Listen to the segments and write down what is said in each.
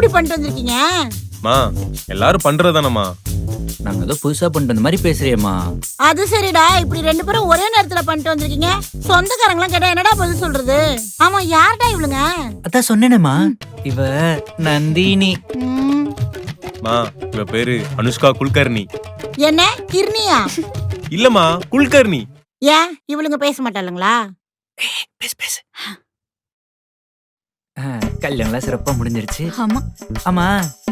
இப்படி பண்ணிட்டு வந்திருக்கீங்க? மா எல்லாரும் பண்றதானம்மா. நாங்க ஏதோ புதுசா பண்ணிட்டு வந்த மாதிரி பேசுறியம்மா. அது சரிடா, இப்படி ரெண்டு பேரும் ஒரே நேரத்துல பண்ணிட்டு வந்திருக்கீங்க. சொந்தக்காரங்களாம் கேட்டா என்னடா பதில் சொல்றது? ஆமா, யார்டா இவளுங்க? அதான் சொன்னேனேம்மா, இவ நந்தினி. ம், மா இவ பேரு அனுஷ்கா குல்கர்னி. என்ன கிர்னியா? இல்லம்மா குல்கர்னி. ஏன் இவளுங்க பேச மாட்டாளுங்களா? பேசு பேசு. கல்யாணம்லாம் சிறப்பா முடிஞ்சிருச்சு. ஆமா. ஆமா,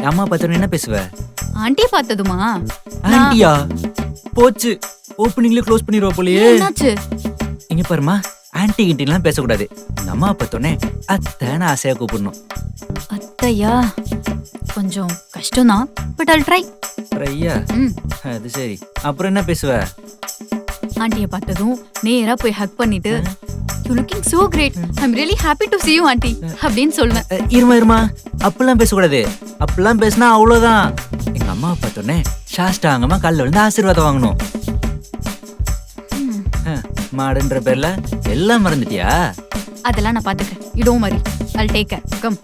அம்மா பார்த்தோன்னு என்ன பேசுவ? ஆண்டிய பார்த்ததுமா? ஆண்டியா? போச்சு, ஓப்பனிங்ல க்ளோஸ் பண்ணிடுவா போலயே. என்னாச்சு? இங்க பாருமா, ஆன்டி கிண்டிலாம் பேசக்கூடாது. இந்த அம்மா பார்த்தோன்னே அத்தைன்னு ஆசையா கூப்பிடணும். அத்தையா? கொஞ்சம் கஷ்டம்தான், பட் I'll try. ஐயா, அது சரி. அப்புறம் என்ன பேசுவ? ஆண்டிய பார்த்ததும் நேரா போய் ஹக் பண்ணிட்டு you looking so great, I'm really happy to see you auntie அப்படின்னு சொல்வேன். இருமா, அப்பெல்லாம் பேசக்கூடாது. அப்பெல்லாம் பேசினா அவ்வளவுதான். எங்க அம்மா பார்த்தோன்னே சாஷ்டாங்கமா காலில் விழுந்து ஆசீர்வாதம் வாங்கணும். மாடுன்ற பேர்ல எல்லாம் மறந்துட்டியா? அதெல்லாம் நான் பாத்துக்கிறேன், you don't worry, I'll take care. Come.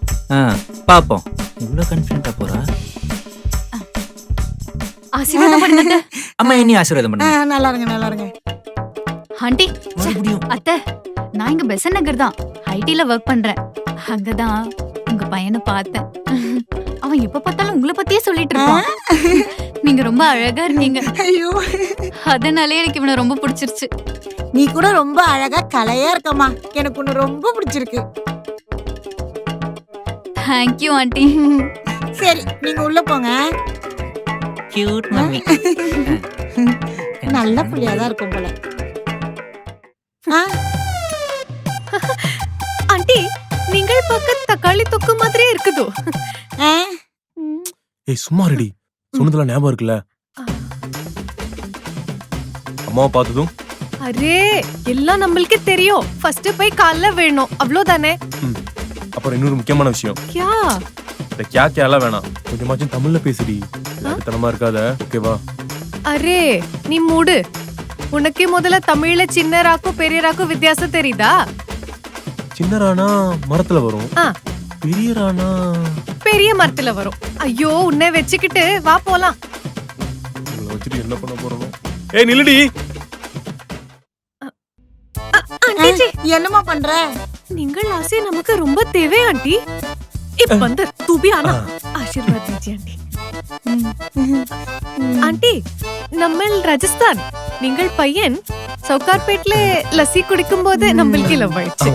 பாப்போம். இவ்வளவு கான்ஃபிடென்ட்டா போறா. ஆசீர்வாதம் பண்ணுங்க. அம்மா என்னையும் ஆசீர்வாதம் பண்ணுங்க. நல்லா இருங்க, நல்லா இருங்க. ஆண்டி, மறுபடியும் அத்தை, நான் இங்க பெசன் நகர் தான் ஐடில ஒர்க் பண்றேன். அங்கதான் உங்க பையனை பார்த்தேன். அவன் எப்ப பார்த்தாலும் உங்களை பத்தியே சொல்லிட்டு இருப்பான். நீங்க ரொம்ப அழகா இருக்கீங்க. ஐயோ, அதனாலே எனக்கு இவனை ரொம்ப பிடிச்சிருச்சு. நீ கூட ரொம்ப அழகா கலையா இருக்கம்மா. எனக்கு உன்னை ரொம்ப பிடிச்சிருக்கு. Thank you aunty. சரி, நீங்க உள்ள போங்க. Cute mummy. நல்ல புள்ளியாதான் இருக்கும் போல. ஆண்டி, நீங்கள் பக்க தக்காளி தொக்கு மாதிரியே இருக்குதோ. ஏய் சும்மா ரெடி. சொன்னதெல்லாம் ஞாபகம் இருக்குல்ல? அம்மாவை பார்த்ததும் அரே, எல்லாம் நம்மளுக்கே தெரியும். ஃபர்ஸ்ட் போய் கால்ல வேணும், அவ்வளவுதானே. அப்புறம் இன்னொரு முக்கியமான விஷயம். கியா? இந்த கியாலாம் வேணாம். கொஞ்சமாச்சும் தமிழ்ல பேசுடி. தனமா இருக்காத, ஓகேவா? அரே, நீ மூடு. உனக்கு முதல்ல தமிழ்ல சின்ன ராக்கும் பெரிய ராக்கும் வித்தியாசம் தெரியுதா? சின்ன ராணா மரத்துல வரும், பெரிய ராணா பெரிய மரத்துல வரும். ஐயோ, உன்னை வச்சுக்கிட்டு வா போலாம். வச்சுட்டு என்ன பண்ண போறோம்? ஏய் நில்லுடி. ஆண்டி, என்னமா பண்ற? நீங்கள் ஆசை நமக்கு ரொம்ப தேவை ஆண்டி. இப்ப வந்து तू भी आना, आशीर्वाद दीजिए आंटी. ஆண்டி, நம்ம ராஜஸ்தான். நீங்கள் பையன் சவுகார்பேட்ல லஸ்ஸி குடிக்கும் போது நம்மளுக்கு லவ் ஆயிடுச்சு.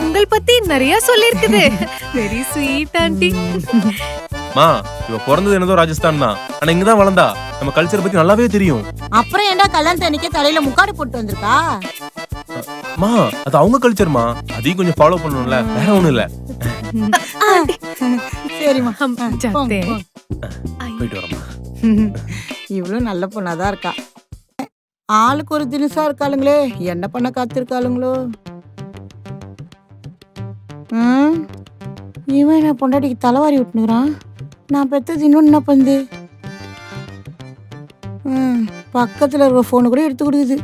உங்கள் பத்தி நிறைய சொல்லி இருக்குது. Very sweet aunty. மா இவ பிறந்தது என்னதோ ராஜஸ்தான் தான், ஆனா இங்கதான் வளர்ந்தா. நம்ம கல்ச்சர் பத்தி நல்லாவே தெரியும். அப்புறம் ஏன்டா கல்யாணத்தன்னைக்கே தலையில முக்காடு போட்டு வந்திருக்கா? மா அது அவங்க கல்ச்சர்மா, அதையும் கொஞ்சம் ஃபாலோ பண்ணணும்ல, வேற ஒண்ணும் இல்ல. சரிம்மா, ஜாத்தே. போயிட்டு வரமா. இவ்வளவு நல்ல பொண்ணாதான் இருக்கா. ஆளுக்கு ஒரு தினசா இருக்காளுங்களே, என்ன பண்ண காத்திருக்காளுங்களோ. இவன் என்ன பொண்டாட்டிக்கு தலைவாரி விட்டுனுக்குறான். நான் பெத்தது இன்னொன்னு என்ன பண்ணுது? பக்கத்துல இருக்க போனு கூட எடுத்து கொடுக்குது.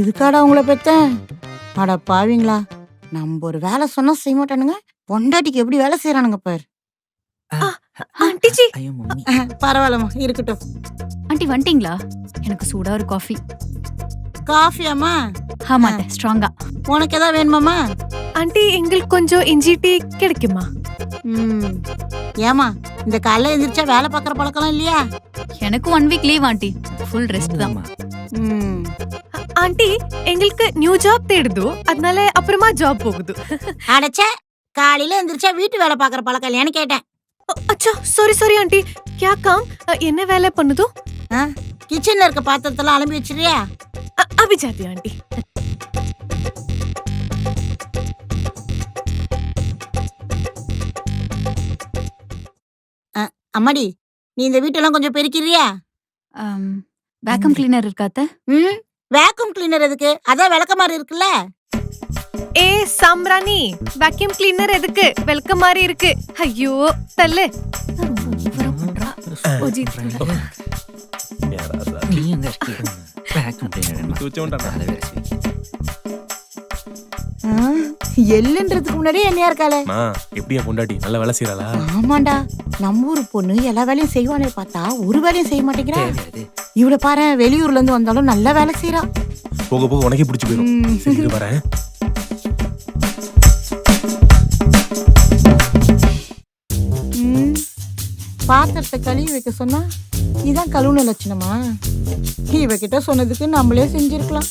இதுக்காடா அவங்கள பெத்தேன்? அட பாவீங்களா, நம்ம ஒரு வேலை சொன்னா செய்ய மாட்டானுங்க. பொண்டாட்டிக்கு எப்படி வேலை செய்யறானுங்க பாரு. ஆண்டிஜி, ஐயோ மம்மி. பரவாயில்லம்மா, இருக்கட்டும். ஆண்டி வந்துட்டீங்களா? எனக்கு சூடா ஒரு காஃபி. காஃபியாமா? ஆமா, ஸ்ட்ராங்கா. உனக்கு ஏதாவது வேணுமாமா? ஆண்டி, எங்களுக்கு கொஞ்சம் இஞ்சி டீ கிடைக்குமா? ஏமா, இந்த காலைல எந்திரிச்சா வேலை பாக்குற பழக்கம் இல்லையா? எனக்கு 1 week leave aunty, full rest தான். ஆண்டி, எங்களுக்கு நியூ ஜாப் தேடுது, அதனால அப்புறமா ஜாப் போகுது. அடச்சே, காலையில எந்திரிச்சா வீட்டு வேலை பாக்குற பழக்கம் இல்லையான்னு கேட்டேன். अच्छा, sorry ஆண்டி. क्या काम? என்ன வேலை பண்ணுது? கிச்சன்ல இருக்க பாத்திரத்தெல்லாம் அலம்பி வச்சிரியா? अभी जाती आंटी. அம்மாடி, நீ இந்த வீட்டெல்லாம் கொஞ்சம் பெருக்கிறியா? வேக்கம் கிளீனர் இருக்காத்த? வேக்யூம் கிளீனர் எதுக்கு? அதான் விளக்க மாதிரி இருக்குல்ல. ஏ சாம்ராணி, வேக்யூம் கிளீனர் எதுக்கு? வெல்க மாதிரி இருக்கு. ஐயோ தள்ளு. நீ எங்க இருக்க? எள்ளுன்றதுக்கு முன்னாடியே என்னையா இருக்காளே. மா எப்படி என் பொண்டாட்டி நல்ல வேலை செய்யறாளா? ஆமாண்டா, நம்ம ஊரு பொண்ணு எல்லா வேலையும் செய்வானே பார்த்தா ஒரு வேலையும் செய்ய மாட்டேங்கிறா. தெரியாது. இவள பாரு, வெளியூர்ல இருந்து வந்தாலும் நல்ல வேலை செய்யறா. போக போக உனக்கே பிடிச்சி போயிடும். சரி இரு வரேன். பாத்திரத்தை கழுவி வைக்க சொன்னா இதான் கழுவுன லட்சணமா? இவகிட்ட சொன்னதுக்கு நம்மளே செஞ்சிருக்கலாம்.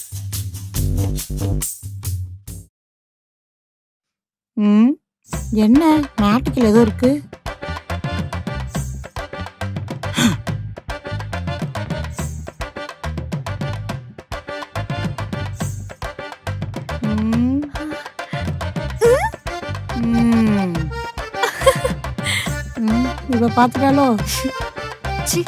என்ன நாட்டுக்குள்ள ஏதோ இருக்கு. இவ பாத்துட்டாலோ? சி